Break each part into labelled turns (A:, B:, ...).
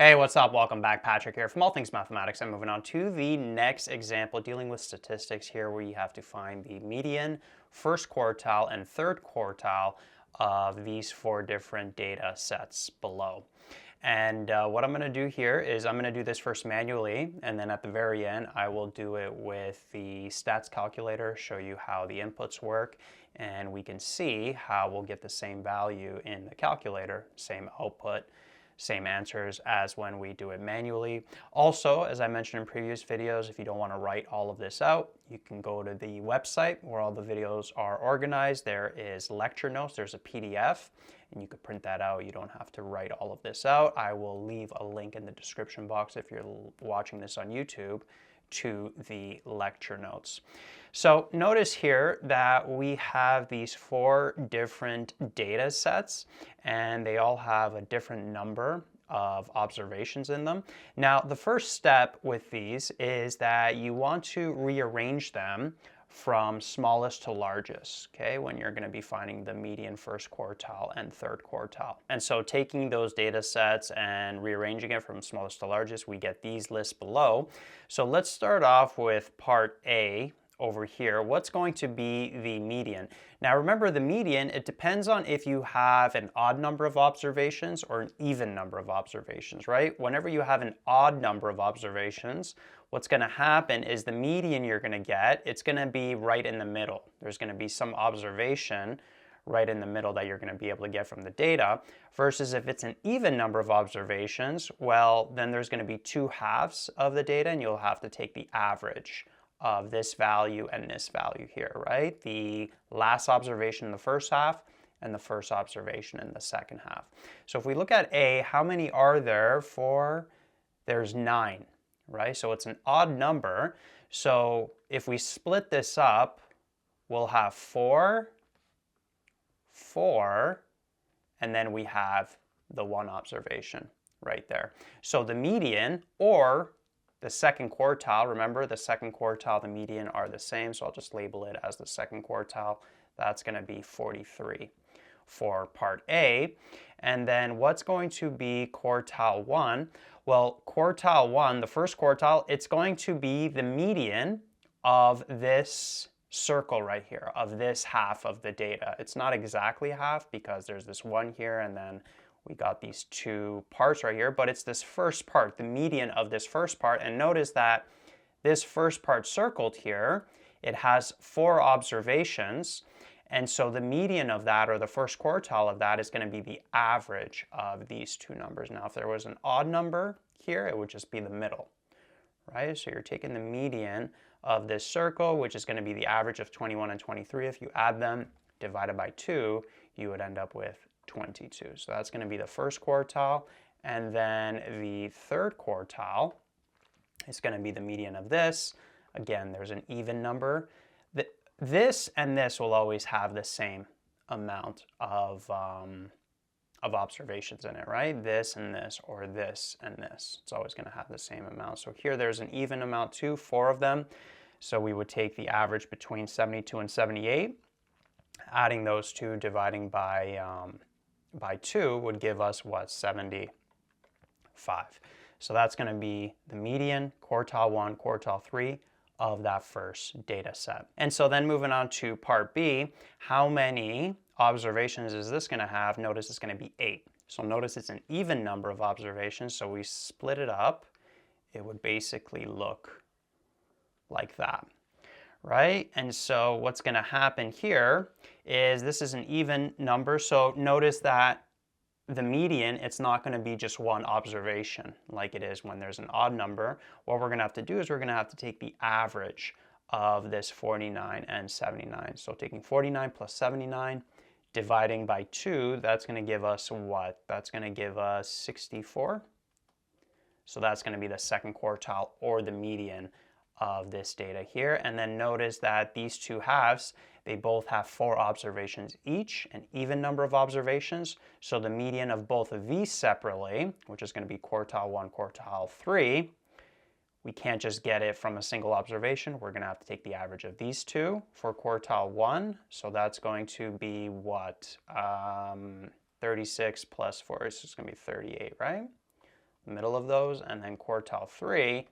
A: Hey, what's up? Welcome back. Patrick here from All Things Mathematics. I'm moving on to the next example dealing with statistics here where you have to find the median, first quartile, and third quartile of these four different data sets below. And what I'm going to do here is I'm going to do this first manually, and then at the very end I will do it with the stats calculator, show you how the inputs work, and we can see how we'll get the same value in the calculator, same output, same answers as when we do it manually. Also, as I mentioned in previous videos, if you don't want to write all of this out, you can go to the website where all the videos are organized. There is lecture notes, there's a PDF, and you could print that out. You don't have to write all of this out. I will leave a link in the description box if you're watching this on YouTube to the lecture notes. So notice here that we have these four different data sets and they all have a different number of observations in them. Now the first step with these is that you want to rearrange them from smallest to largest, okay, when you're going to be finding the median, first quartile, and third quartile. And so taking those data sets and rearranging it from smallest to largest, we get these lists below. So let's start off with part A over here. What's going to be the median? Now remember, the median, it depends on if you have an odd number of observations or an even number of observations, right? Whenever you have an odd number of observations, what's going to happen is the median you're going to get, it's going to be right in the middle. There's going to be some observation right in the middle that you're going to be able to get from the data, versus if it's an even number of observations, well, then there's going to be two halves of the data and you'll have to take the average of this value and this value here, right? The last observation in the first half and the first observation in the second half. So if we look at A, how many are there? There's 9, right? So it's an odd number. So if we split this up, we'll have 4, 4, and then we have the one observation right there. So the median, or the second quartile, remember the second quartile, the median are the same, so I'll just label it as the second quartile. That's going to be 43 for part A. And then what's going to be quartile 1? Well, quartile 1, the first quartile, it's going to be the median of this circle right here, of this half of the data. It's not exactly half because there's this one here and then we got these two parts right here, but it's this first part, the median of this first part. And notice that this first part circled here, it has 4 observations. And so the median of that, or the first quartile of that, is going to be the average of these two numbers. Now, if there was an odd number here, it would just be the middle, right? So you're taking the median of this circle, which is going to be the average of 21 and 23. If you add them, divided by 2, you would end up with 22. So that's going to be the first quartile. And then the third quartile is going to be the median of this. Again, there's an even number. This and this will always have the same amount of observations in it, right? This and this, or this and this. It's always going to have the same amount. So here there's an even amount too, 4 of them. So we would take the average between 72 and 78. Adding those two, dividing by 2 would give us what? 75. So that's going to be the median, quartile 1, quartile 3 of that first data set. And so then moving on to part B, how many observations is this going to have? Notice it's going to be 8. So notice it's an even number of observations. So we split it up. It would basically look like that, right? And so what's going to happen here is this is an even number. So notice that the median, it's not going to be just one observation like it is when there's an odd number. What we're going to have to do is we're going to have to take the average of this 49 and 79. So taking 49 plus 79, dividing by 2, that's going to give us what? That's going to give us 64. So that's going to be the second quartile, or the median of this data here. And then notice that these two halves, they both have 4 observations each, an even number of observations. So the median of both of these separately, which is going to be quartile 1, quartile 3, we can't just get it from a single observation. We're going to have to take the average of these two for quartile 1. So that's going to be what? 36 plus 4 is just going to be 38, right? the middle of those, and then quartile 3,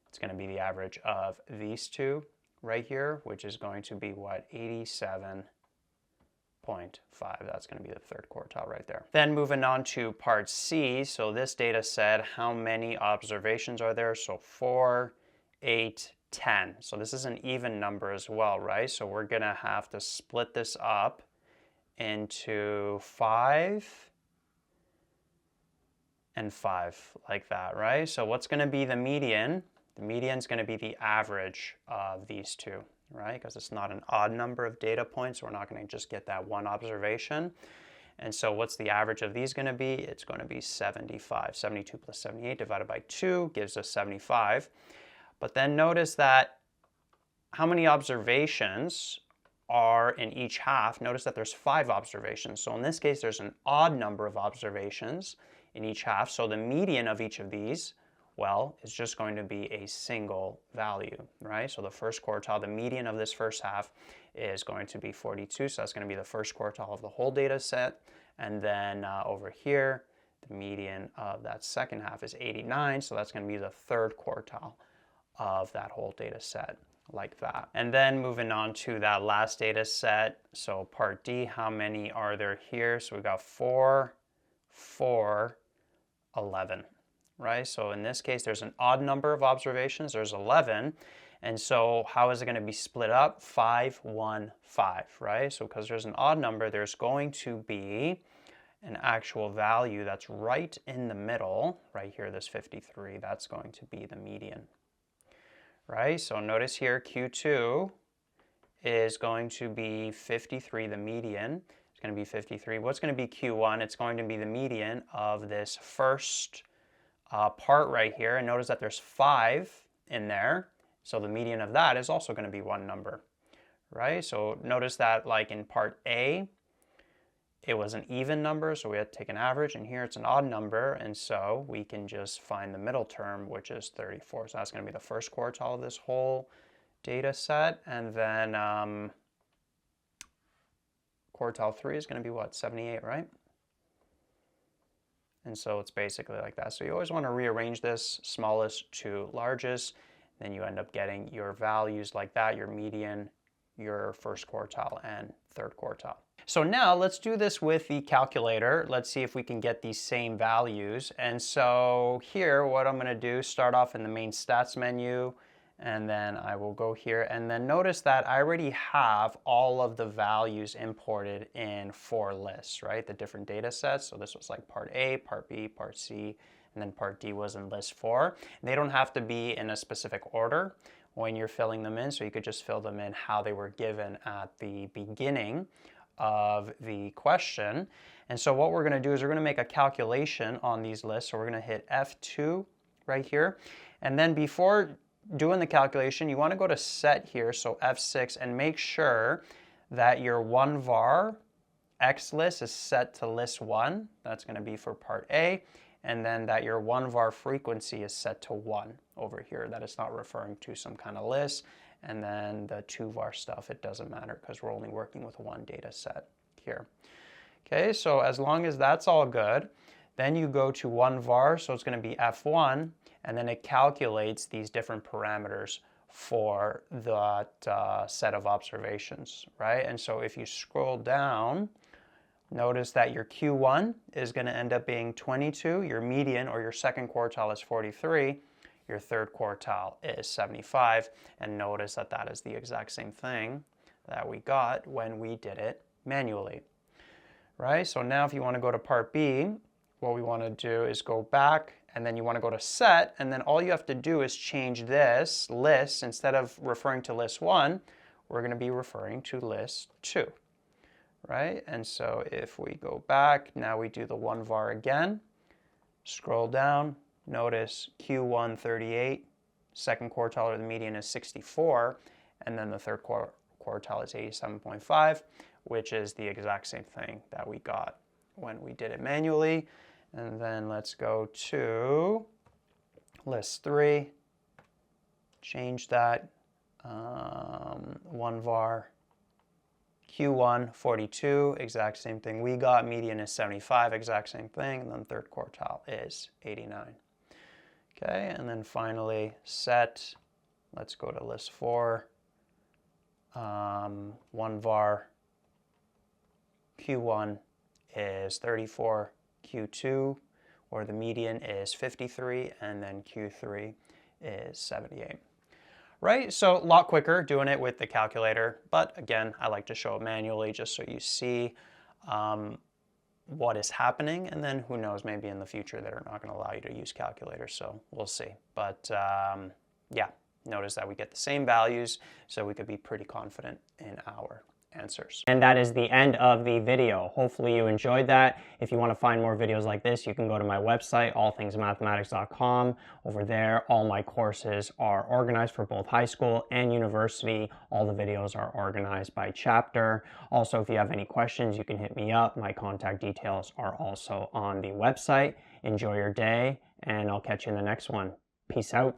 A: it's going to be the average of these two right here, which is going to be what? 87.5. That's going to be the third quartile right there. Then moving on to part C. So this data said how many observations are there? So 4, 8, 10. So this is an even number as well, right? So we're going to have to split this up into 5 and 5 like that, right? So what's going to be the median? The median is going to be the average of these two, right? Because it's not an odd number of data points, so we're not going to just get that one observation. And so what's the average of these going to be? It's going to be 75. 72 plus 78 divided by 2 gives us 75. But then notice that how many observations are in each half? Notice that there's 5 observations. So in this case, there's an odd number of observations in each half. So the median of each of these, well, is just going to be a single value, right? So the first quartile, the median of this first half is going to be 42. So that's going to be the first quartile of the whole data set. And then over here, the median of that second half is 89. So that's going to be the third quartile of that whole data set, like that. And then moving on to that last data set. So part D, how many are there here? So we've got 4, 4, 11. Right? So in this case, there's an odd number of observations. There's 11. And so how is it going to be split up? 5, 1, 5, right? So because there's an odd number, there's going to be an actual value that's right in the middle. Right here, this 53, that's going to be the median. Right? So notice here, Q2 is going to be 53, the median. It's going to be 53. What's going to be Q1? It's going to be the median of this first part right here, and notice that there's 5 in there, so the median of that is also going to be one number, right? So notice that like in part A, it was an even number, so we had to take an average, and here it's an odd number, and so we can just find the middle term, which is 34. So that's going to be the first quartile of this whole data set, and then quartile 3 is going to be what? 78, right? And so it's basically like that. So you always want to rearrange this smallest to largest. Then you end up getting your values like that, your median, your first quartile, and third quartile. So now let's do this with the calculator. Let's see if we can get these same values. And so here, what I'm going to do, start off in the main stats menu, and then I will go here, and then notice that I already have all of the values imported in 4 lists, right? The different data sets. So this was like part A, part B, part C, and then part D was in list 4. They don't have to be in a specific order when you're filling them in, so you could just fill them in how they were given at the beginning of the question. And so what we're going to do is we're going to make a calculation on these lists. So we're going to hit F2 right here, and then before doing the calculation, you want to go to set here, so F6, and make sure that your 1 var X list is set to list 1. That's going to be for part A, and then that your 1 var frequency is set to 1 over here, that it's not referring to some kind of list. And then the 2 var stuff, it doesn't matter because we're only working with one data set here. Okay, so as long as that's all good, then you go to 1 var, so it's going to be F1, and then it calculates these different parameters for that set of observations, right? And so if you scroll down, notice that your Q1 is going to end up being 22, your median or your second quartile is 43, your third quartile is 75, and notice that that is the exact same thing that we got when we did it manually, right? So now if you want to go to part B, what we want to do is go back, and then you want to go to set, and then all you have to do is change this list. Instead of referring to list 1, we're going to be referring to list 2, right? And so if we go back, now we do the 1 var again, scroll down, notice Q1 38, second quartile or the median is 64, and then the third quartile is 87.5, which is the exact same thing that we got when we did it manually. And then let's go to list 3, change that, 1 var Q1, 42, exact same thing we got. Median is 75, exact same thing. And then third quartile is 89. Okay, and then finally set, let's go to list 4. 1 var Q1 is 34, Q2, or the median is 53, and then Q3 is 78. Right, so a lot quicker doing it with the calculator, but again, I like to show it manually just so you see what is happening, and then who knows, maybe in the future they're not going to allow you to use calculators, so we'll see. But yeah, notice that we get the same values, so we could be pretty confident in our answers. And that is the end of the video. Hopefully you enjoyed that. If you want to find more videos like this, you can go to my website, allthingsmathematics.com. Over there, all my courses are organized for both high school and university. All the videos are organized by chapter. Also, if you have any questions, you can hit me up. My contact details are also on the website. Enjoy your day, and I'll catch you in the next one. Peace out.